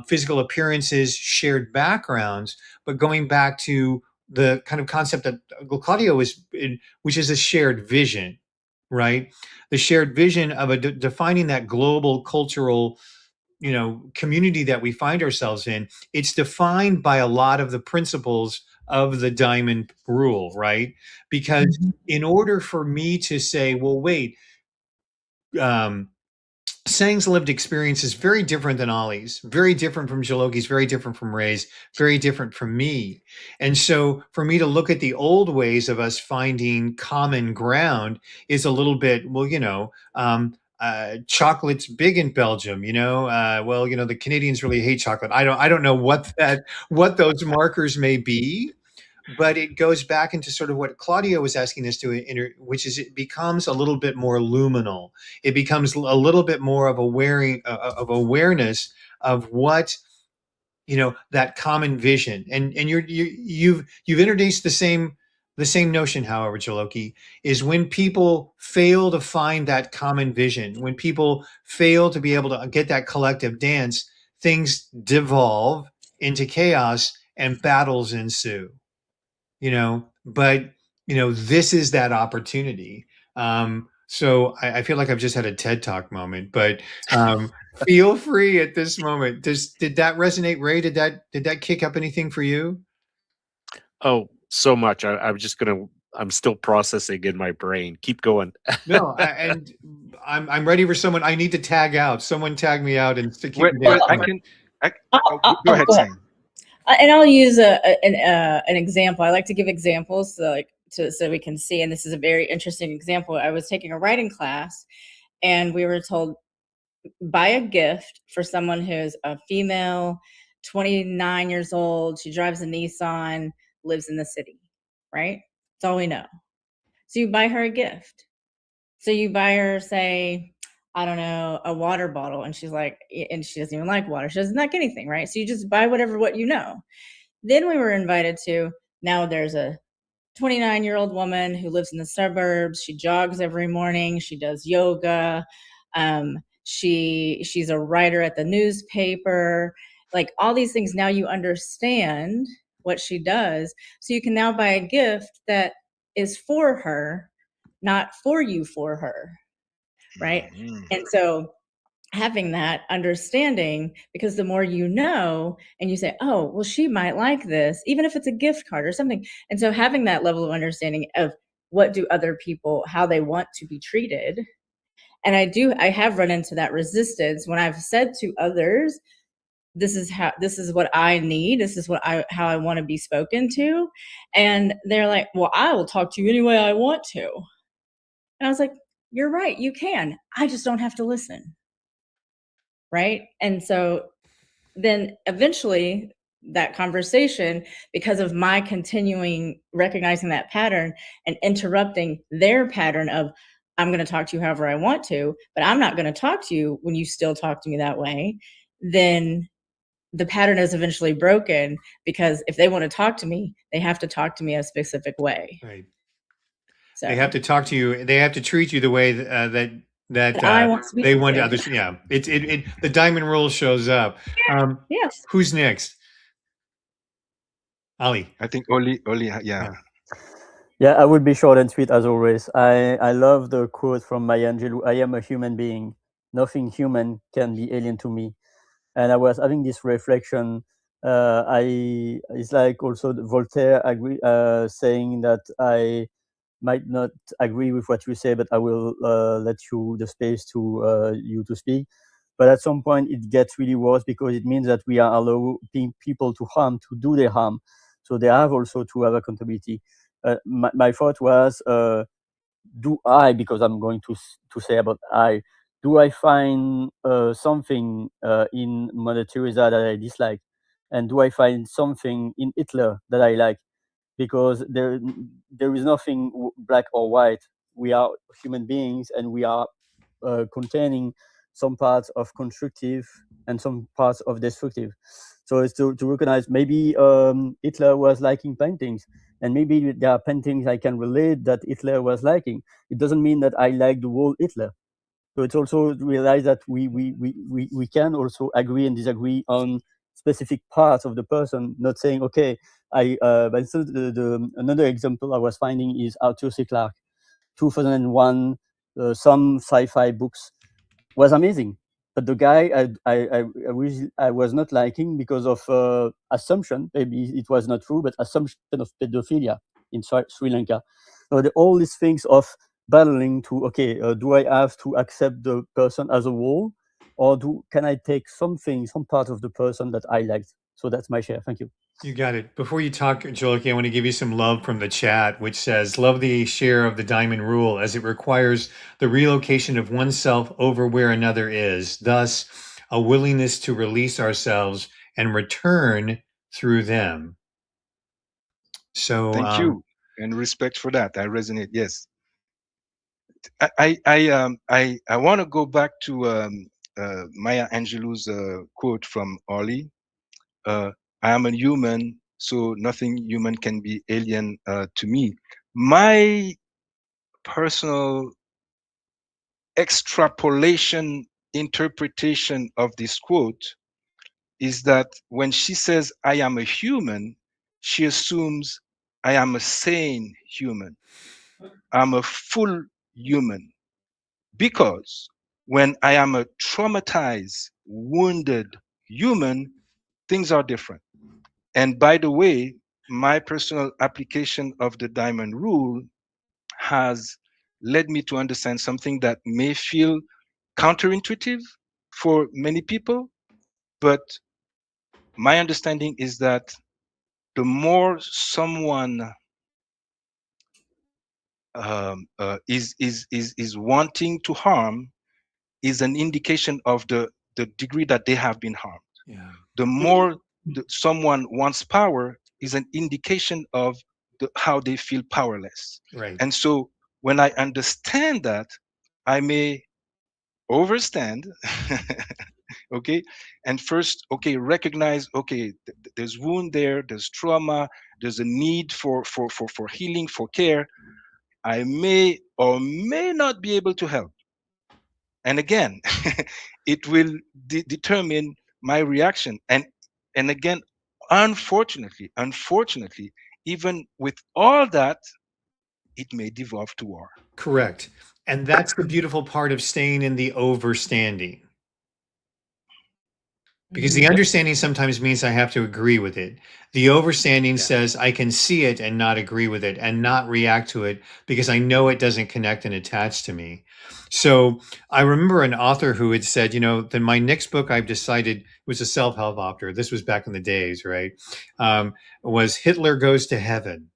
physical appearances, shared backgrounds, but going back to the kind of concept that Claudio is in, which is a shared vision, right? The shared vision of defining that global cultural, community that we find ourselves in. It's defined by a lot of the principles of the diamond rule, right? Because in order for me to say, well, wait, um, Sang's lived experience is very different than Ollie's, very different from Jaloki's, very different from Ray's, very different from me. And so for me to look at the old ways of us finding common ground is a little bit, well, chocolate's big in Belgium, the Canadians really hate chocolate. I don't know what those markers may be, but it goes back into sort of what Claudio was asking us to which is it becomes a little bit more luminal. It becomes a little bit more of awareness of what that common vision. And you've introduced the same notion, however, Jaloki, is when people fail to find that common vision, when people fail to be able to get that collective dance, things devolve into chaos and battles ensue. But this is that opportunity. So I feel like I've just had a TED Talk moment, but feel free at this moment. Did that resonate, Ray? Did that kick up anything for you? Oh, so much. I'm still processing in my brain. Keep going. No, and I'm ready for someone. I need to tag out. Someone tag me out and to keep Well, me well, I there. can. Go Oh, ahead, go ahead. Sam. And I'll use an example. I like to give examples so we can see. And this is a very interesting example. I was taking a writing class, and we were told, buy a gift for someone who's a female, 29 years old. She drives a Nissan, lives in the city, right? That's all we know. So you buy her a gift. So you buy her, say, I don't know, a water bottle, and she's like, and she doesn't even like water. She doesn't like anything, right? So you just buy what you know. Then we were invited to, now there's a 29-year-old woman who lives in the suburbs. She jogs every morning. She does yoga. She's a writer at the newspaper. Like all these things, now you understand what she does. So you can now buy a gift that is for her, not for you, for her. Right. Mhm. And so having that understanding, because the more you know, and you say, oh, well, she might like this, even if it's a gift card or something. And so having that level of understanding of what do other people, how they want to be treated. And I have run into that resistance when I've said to others, this is what I need. This is how I want to be spoken to. And they're like, well, I will talk to you any way I want to. And I was like, you're right, you can. I just don't have to listen. Right. And so then eventually that conversation, because of my continuing recognizing that pattern and interrupting their pattern of, I'm going to talk to you however I want to, but I'm not going to talk to you when you still talk to me that way, then the pattern is eventually broken, because if they want to talk to me, they have to talk to me a specific way. Right. So They have to talk to you. They have to treat you the way that I want to be they want treated. others. Yeah, the diamond rule shows up. Yes. Who's next? Ali. I think Oli, yeah. Yeah. Yeah, I will be short and sweet as always. I love the quote from Maya Angelou, I am a human being. Nothing human can be alien to me. And I was having this reflection. It's like also Voltaire saying that I might not agree with what you say, but I will let you the space to you to speak. But at some point, it gets really worse, because it means that we are allowing people to harm, to do their harm. So they have also to have accountability. My thought was, do I, because I'm going to say about I, do I find something in Mother Teresa that I dislike? And do I find something in Hitler that I like? Because there is nothing black or white. We are human beings, and we are containing some parts of constructive and some parts of destructive. So it's to recognize, maybe Hitler was liking paintings, and maybe there are paintings I can relate that Hitler was liking. It doesn't mean that I like the whole Hitler. So it's also to realize that we can also agree and disagree on specific parts of the person, not saying, okay, but so another example I was finding is Arthur C. Clarke, 2001, some sci-fi books was amazing. But the guy I was not liking because of assumption, maybe it was not true, but assumption of pedophilia in Sri Lanka. So all these things of battling to, okay, do I have to accept the person as a whole, or can I take some part of the person that I liked? So that's my share. Thank you. You got it. Before you talk, Jolikie, I want to give you some love from the chat, which says, love the share of the diamond rule as it requires the relocation of oneself over where another is, thus a willingness to release ourselves and return through them. So Thank you, and respect for that. I resonate. Yes, I want to go back to Maya Angelou's quote from Orly. I am a human, so nothing human can be alien to me. My personal extrapolation interpretation of this quote is that when she says, I am a human, she assumes I am a sane human. I'm a full human. Because when I am a traumatized, wounded human, things are different. And by the way, my personal application of the diamond rule has led me to understand something that may feel counterintuitive for many people, but my understanding is that the more someone is wanting to harm is an indication of the degree that they have been harmed. yeah, The more someone wants power is an indication of how they feel powerless. right. And so when I understand that, I may overstand Okay, and first, okay, recognize, okay, there's wound there, there's trauma, there's a need for healing, for care. I may or may not be able to help. And again, it will determine my reaction. And again, unfortunately, even with all that, it may devolve to war. Correct. And that's the beautiful part of staying in the overstanding. Because the Mhm. understanding sometimes means I have to agree with it. The overstanding Yeah. says I can see it and not agree with it and not react to it because I know it doesn't connect and attach to me. So I remember an author who had said, then my next book I've decided was a self-help author. This was back in the days, right? Was Hitler Goes to Heaven.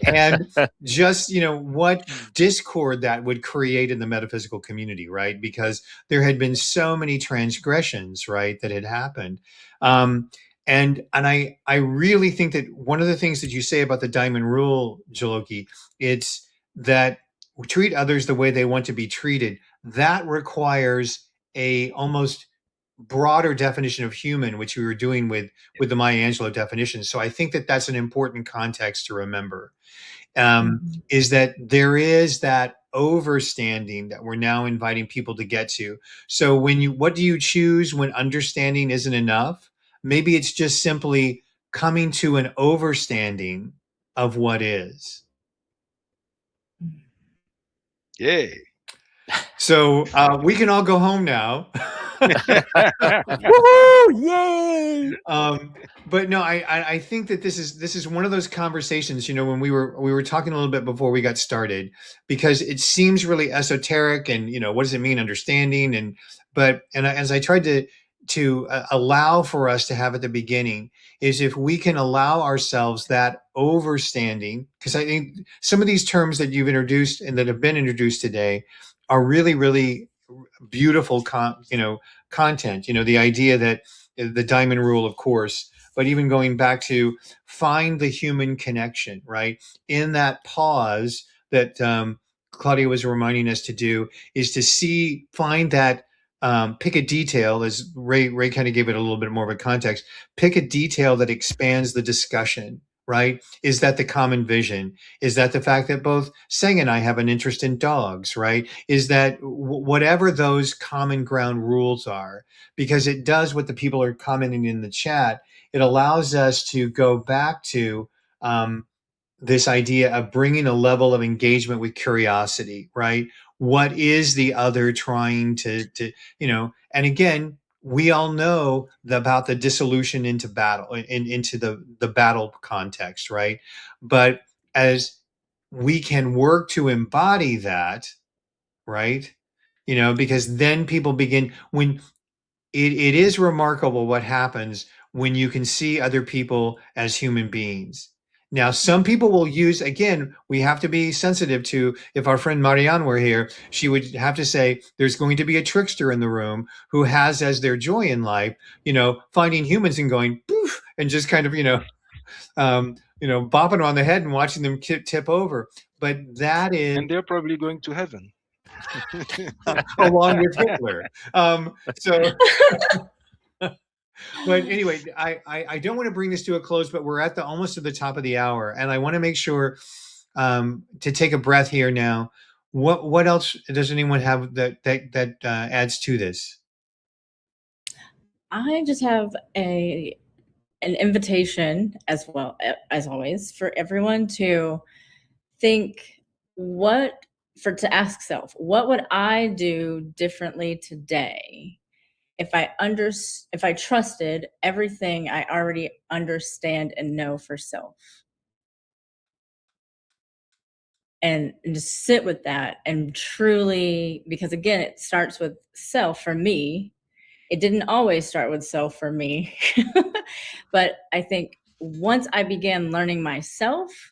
And just what discord that would create in the metaphysical community, right? Because there had been so many transgressions, right, that had happened. And I really think that one of the things that you say about the diamond rule, Jaloki, it's that treat others the way they want to be treated. That requires a almost broader definition of human, which we were doing with the Maya Angelou definition. So I think that that's an important context to remember. Mhm. Is that there is that overstanding that we're now inviting people to get to. So what do you choose when understanding isn't enough? Maybe it's just simply coming to an overstanding of what is. Yay. So we can all go home now. Woohoo! Yay! But no, I think that this is one of those conversations, when we were talking a little bit before we got started, because it seems really esoteric, and what does it mean understanding, as I tried to allow for us to have at the beginning, is if we can allow ourselves that overstanding, because I think some of these terms that you've introduced and that have been introduced today are really, really beautiful content. The idea that the diamond rule, of course, but even going back to find the human connection, right? In that pause that Claudia was reminding us to do, is to find that, pick a detail, as Ray kind of gave it a little bit more of a context, pick a detail that expands the discussion, right? Is that the common vision? Is that the fact that both Seng and I have an interest in dogs, right? Is that whatever those common ground rules are, because it does what the people are commenting in the chat. It allows us to go back to this idea of bringing a level of engagement with curiosity, right? What is the other trying to and again, we all know about the dissolution into battle, into the battle context, right? But as we can work to embody that, right? Because then people begin, when it is remarkable what happens when you can see other people as human beings. Now, some people will use, again, we have to be sensitive to, if our friend Marianne were here, she would have to say, there's going to be a trickster in the room who has as their joy in life, finding humans and going, poof, and just kind of, bopping them on the head and watching them tip over. But that is And they're probably going to heaven. along with Hitler. So but anyway, I don't want to bring this to a close, but we're at almost at the top of the hour, and I want to make sure to take a breath here now. What else does anyone have that adds to this? I just have an invitation as well, as always, for everyone to think to ask self, what would I do differently today if I trusted everything I already understand and know for self? And just sit with that and truly, because again, it starts with self for me. It didn't always start with self for me. But I think once I began learning myself,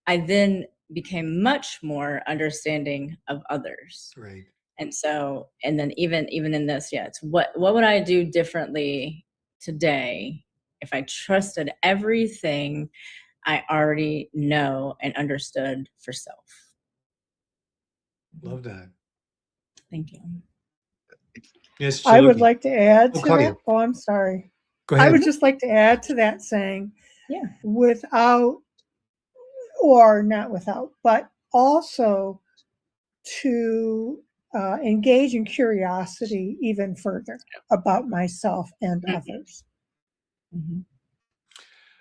I then became much more understanding of others. Right. And so, and then even in this, yeah, it's what would I do differently today if I trusted everything I already know and understood for self? Love that. Thank you. Yes, I would Chaluki. like to add Oh, to Claudia. that. Oh, I'm sorry. Go I ahead. would just like to add to that saying, Yeah. without, or not without, but also to engage in curiosity even further about myself and others. Mhm.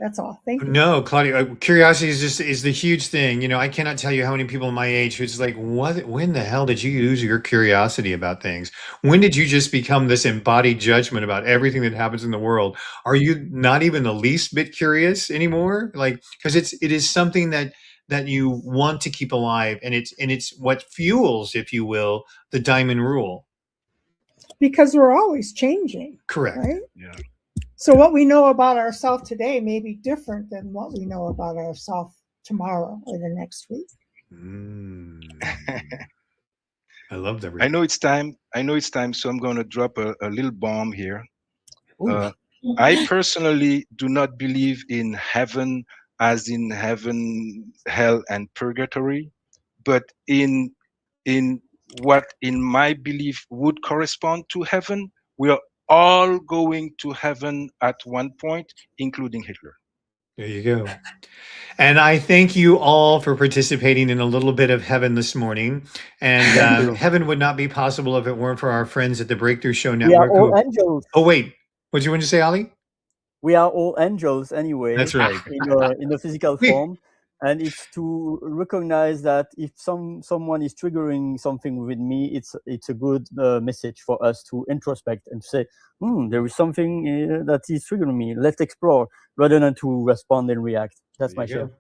That's all. Thank you. No, Claudia, curiosity is the huge thing. You know, I cannot tell you how many people my age who's like, what, when the hell did you lose your curiosity about things? When did you just become this embodied judgment about everything that happens in the world? Are you not even the least bit curious anymore? Like, because it is something that you want to keep alive, and it's what fuels, if you will, the diamond rule. Because we're always changing, Correct. right? Yeah. So what we know about ourselves today may be different than what we know about ourselves tomorrow or the next week. I love that. I know it's time. I know it's time. So I'm going to drop a little bomb here. I personally do not believe in heaven as in heaven, hell, and purgatory, but in what in my belief would correspond to heaven. We are all going to heaven at one point, including Hitler. There you go. And I thank you all for participating in a little bit of heaven this morning. And Thank you. heaven would not be possible if it weren't for our friends at the Breakthrough Show We are Network. all angels. Oh, wait. What did you want to say, Ali? We are all angels anyway. That's right. In a physical form, and it's to recognize that if someone is triggering something within me, it's a good message for us to introspect and say, there is something that is triggering me. Let's explore rather than to respond and react. That's my share.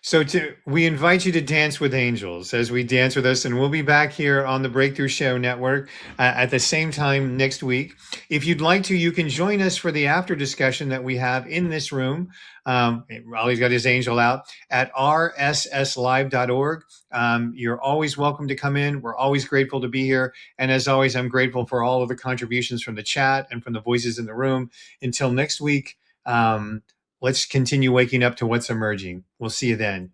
So we invite you to dance with angels as we dance with us, and we'll be back here on the Breakthrough Show Network at the same time next week. If you'd like to, you can join us for the after discussion that we have in this room. Raleigh's got his angel out at rsslive.org. You're always welcome to come in. We're always grateful to be here. And as always, I'm grateful for all of the contributions from the chat and from the voices in the room. Until next week, let's continue waking up to what's emerging. We'll see you then.